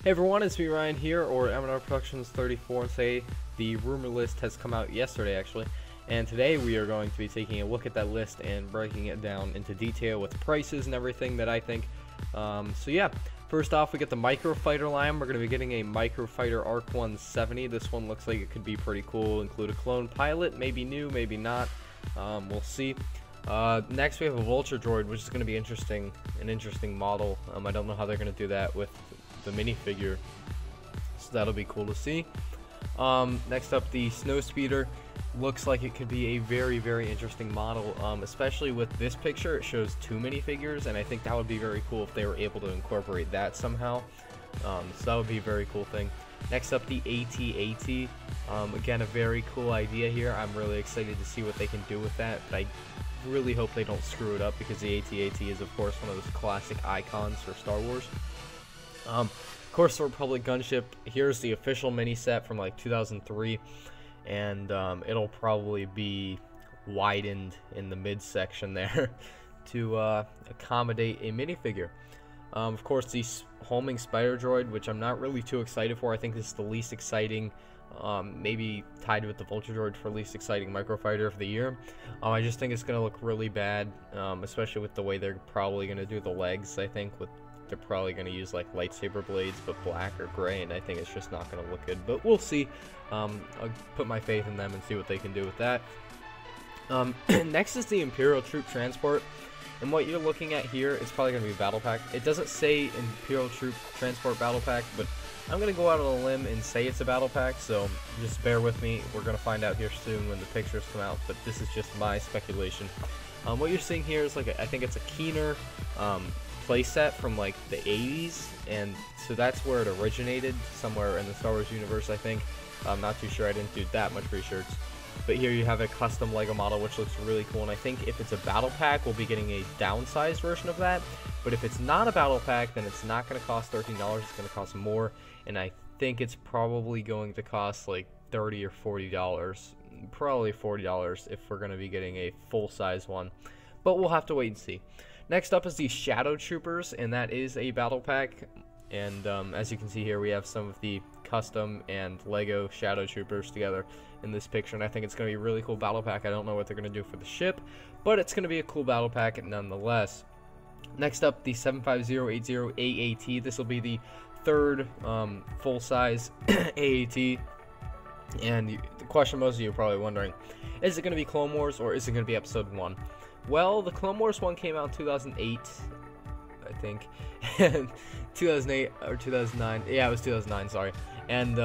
Hey everyone, it's me Ryan here, or M&R Productions 34. Say the rumor list has come out yesterday actually, and today we are going to be taking a look at that list and breaking it down into detail with prices and everything that I think. So yeah, first off we get the Microfighter line. We're going to be getting a Microfighter ARC-170. This one looks like it could be pretty cool. Include a clone pilot, maybe new, maybe not. We'll see. Next we have a Vulture Droid, which is going to be an interesting model. I don't know how they're going to do that with the minifigure, so that'll be cool to see. Next up, the Snowspeeder. Looks like it could be a very interesting model, especially with this picture. It shows two minifigures, and I think that would be very cool if they were able to incorporate that somehow. So that would be a very cool thing. Next up, the AT-AT. Again, a very cool idea here. I'm really excited to see what they can do with that, but I really hope they don't screw it up, because the AT-AT is of course one of those classic icons for Star Wars. Of course, the Republic Gunship. Here's the official mini set from like 2003, and it'll probably be widened in the midsection there to accommodate a minifigure. Of course, the homing spider droid, which I'm not really too excited for. I think this is the least exciting, maybe tied with the Vulture Droid for least exciting microfighter of the year. I just think it's going to look really bad, especially with the way they're probably going to do the legs. I think they're probably going to use like lightsaber blades, but black or gray, and I think it's just not going to look good, but we'll see. I'll put my faith in them and see what they can do with that. Next is the Imperial Troop Transport, and what you're looking at here is probably going to be a battle pack. It doesn't say Imperial Troop Transport battle pack, but I'm going to go out on a limb and say it's a battle pack, so just bear with me. We're going to find out here soon when the pictures come out, but this is just my speculation. What you're seeing here is I think it's a Keener playset from like the 80s, and so that's where it originated, somewhere in the Star Wars universe, I think. I'm not too sure, I didn't do that much research. But here you have a custom Lego model, which looks really cool, and I think if it's a battle pack, we'll be getting a downsized version of that. But if it's not a battle pack, then it's not going to cost $13, it's going to cost more, and I think it's probably going to cost like $30 or $40, probably $40 if we're going to be getting a full-size one. But we'll have to wait and see. Next up is the Shadow Troopers, and that is a battle pack. And as you can see here, we have some of the custom and Lego Shadow Troopers together in this picture, and I think it's going to be a really cool battle pack. I don't know what they're going to do for the ship, but it's going to be a cool battle pack nonetheless. Next up, the 75080 AAT. This will be the third full-size AAT. And the question most of you are probably wondering, is it going to be Clone Wars or is it going to be Episode 1? Well, the Clone Wars one came out in 2008, I think, and 2008 or 2009. Yeah, it was 2009. Sorry, and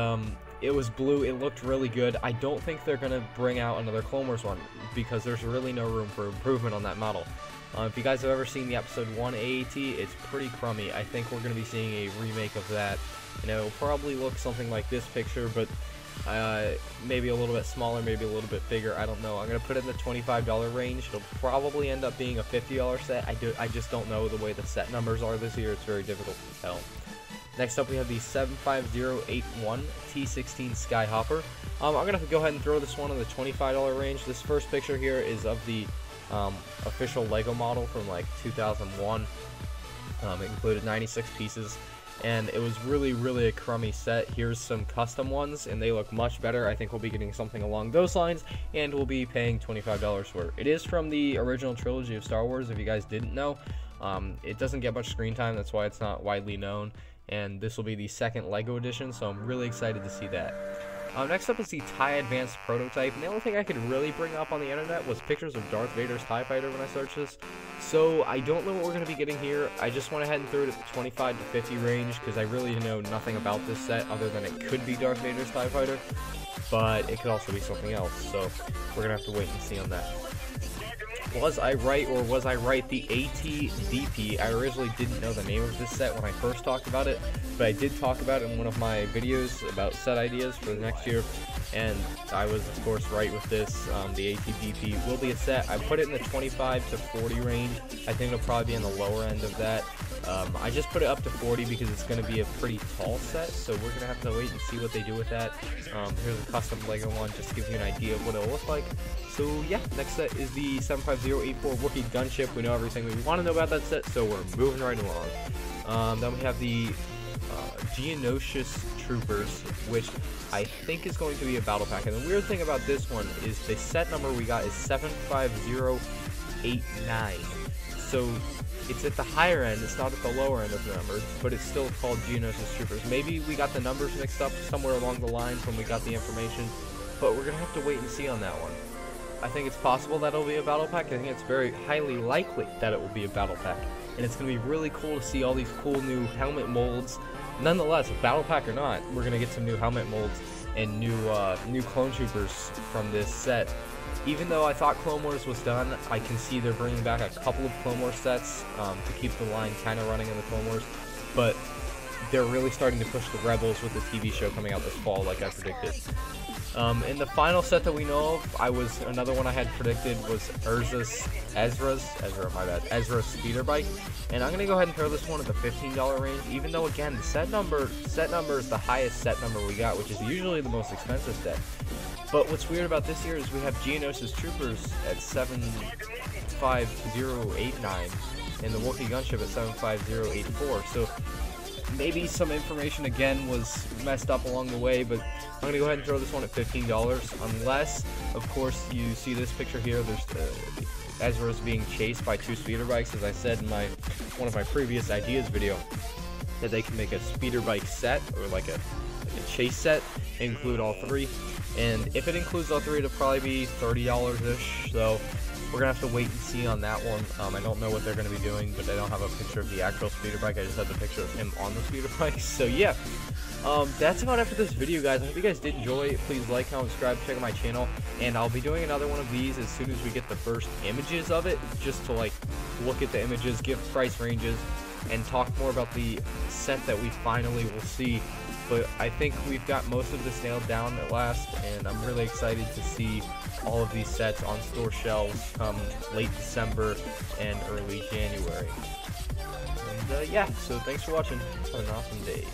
it was blue. It looked really good. I don't think they're gonna bring out another Clone Wars one because there's really no room for improvement on that model. If you guys have ever seen the Episode 1 AAT, it's pretty crummy. I think we're gonna be seeing a remake of that, and it'll probably look something like this picture, but maybe a little bit smaller, maybe a little bit bigger. I don't know. I'm gonna put it in the $25 range. It'll probably end up being a $50 set. I just don't know the way the set numbers are this year. It's very difficult to tell. Next up, we have the 75081 T-16 Skyhopper. I'm gonna go ahead and throw this one in the $25 range. This first picture here is of the official Lego model from like 2001. It included 96 pieces. And it was really a crummy set. Here's some custom ones, and they look much better. I think we'll be getting something along those lines, and we'll be paying $25 for it. It is from the original trilogy of Star Wars, if you guys didn't know. It doesn't get much screen time, that's why it's not widely known. And this will be the second Lego edition, so I'm really excited to see that. Next up is the TIE Advanced Prototype, and the only thing I could really bring up on the internet was pictures of Darth Vader's TIE Fighter when I searched this. So I don't know what we're going to be getting here. I just went ahead and threw it at the 25 to 50 range because I really know nothing about this set other than it could be Darth Vader's TIE Fighter, but it could also be something else, so we're going to have to wait and see on that. Was I right, or was I right? The AT-DP, I originally didn't know the name of this set when I first talked about it, but I did talk about it in one of my videos about set ideas for the next year, and I was of course right with this. The AT-DP will be a set. I put it in the 25 to 40 range. I think it'll probably be in the lower end of that. I just put it up to 40 because it's going to be a pretty tall set, so we're going to have to wait and see what they do with that. Here's a custom Lego one, just to give you an idea of what it'll look like. So yeah, next set is the 75084 Wookie Gunship. We know everything we want to know about that set, so we're moving right along. Then we have the Geonosis Troopers, which I think is going to be a battle pack. And the weird thing about this one is the set number we got is 75089. So it's at the higher end, it's not at the lower end of the numbers, but it's still called Geonosis Troopers. Maybe we got the numbers mixed up somewhere along the lines when we got the information, but we're going to have to wait and see on that one. I think it's possible that it'll be a battle pack. I think it's very highly likely that it will be a battle pack. And it's going to be really cool to see all these cool new helmet molds. Nonetheless, battle pack or not, we're going to get some new helmet molds and new clone troopers from this set. Even though I thought Clone Wars was done, I can see they're bringing back a couple of Clone Wars sets to keep the line kind of running in the Clone Wars. But they're really starting to push the Rebels with the TV show coming out this fall, like I predicted. And the final set that we know of, another one I had predicted was Ezra's speeder bike, and I'm gonna go ahead and throw this one at the $15 range. Even though again the set number is the highest set number we got, which is usually the most expensive set. But what's weird about this year is we have Geonosis Troopers at 75089 and the Wookie Gunship at 75084. So maybe some information again was messed up along the way, but I'm going to go ahead and throw this one at $15, unless, of course, you see this picture here. There's Ezra's being chased by 2 speeder bikes, as I said in one of my previous ideas video, that they can make a speeder bike set, or like a chase set, and include all 3. And if it includes all 3, it'll probably be $30-ish, so we're going to have to wait and see on that one. I don't know what they're going to be doing, but I don't have a picture of the actual speeder bike. I just have the picture of him on the speeder bike. So yeah, that's about it for this video, guys. I hope you guys did enjoy it. Please like, comment, subscribe, check out my channel, and I'll be doing another one of these as soon as we get the first images of it, just to like look at the images, give price ranges, and talk more about the set that we finally will see. But I think we've got most of this nailed down at last, and I'm really excited to see all of these sets on store shelves come late December and early January. And yeah, so thanks for watching. Have an awesome day.